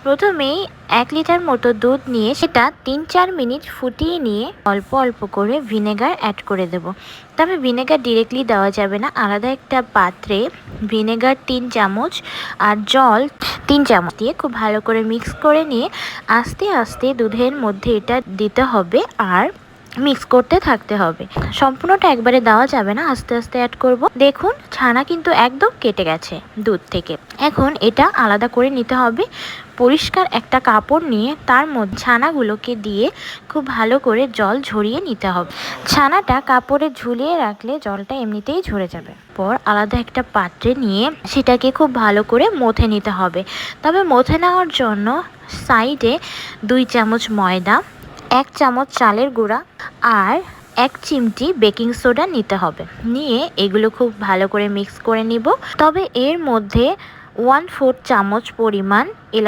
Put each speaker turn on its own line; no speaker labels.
প্রথমেই 1 লিটার মতো দুধ নিয়ে সেটা 3-4 মিনিট ফুটিয়ে নিয়ে অল্প অল্প করে ভিনেগার অ্যাড করে দেব। তবে ভিনেগার ডিরেক্টলি দেওয়া যাবে না, আলাদা একটা পাত্রে ভিনেগার 3 চামচ আর জল 3 চামচ দিয়ে খুব ভালো করে মিক্স করে নিয়ে আস্তে আস্তে দুধের মধ্যে এটা দিতে হবে আর মিক্স করতে থাকতে হবে। সম্পূর্ণটা একবারে দেওয়া যাবে না, আস্তে আস্তে অ্যাড করব। দেখুন ছানা কিন্তু একদম কেটে গেছে দুধ থেকে। এখন এটা আলাদা করে নিতে হবে। পরিষ্কার একটা কাপড় নিয়ে তার মধ্যে ছানাগুলোকে দিয়ে খুব ভালো করে জল ঝরিয়ে নিতে হবে। ছানাটা কাপড়ে ঝুলিয়ে রাখলে জলটা এমনিতেই ঝরে যাবে। পর আলাদা একটা পাত্রে নিয়ে সেটাকে খুব ভালো করে মথে নিতে হবে। তবে মথে নেওয়ার জন্য সাইডে 2 চামচ ময়দা, 1 চামচ চালের গুঁড়া আর 1 চিমটি বেকিং সোডা নিতে হবে। নিয়ে এগুলো খুব ভালো করে মিক্স করে নিব। তবে এর মধ্যে 1/4 চামচ পরিমাণ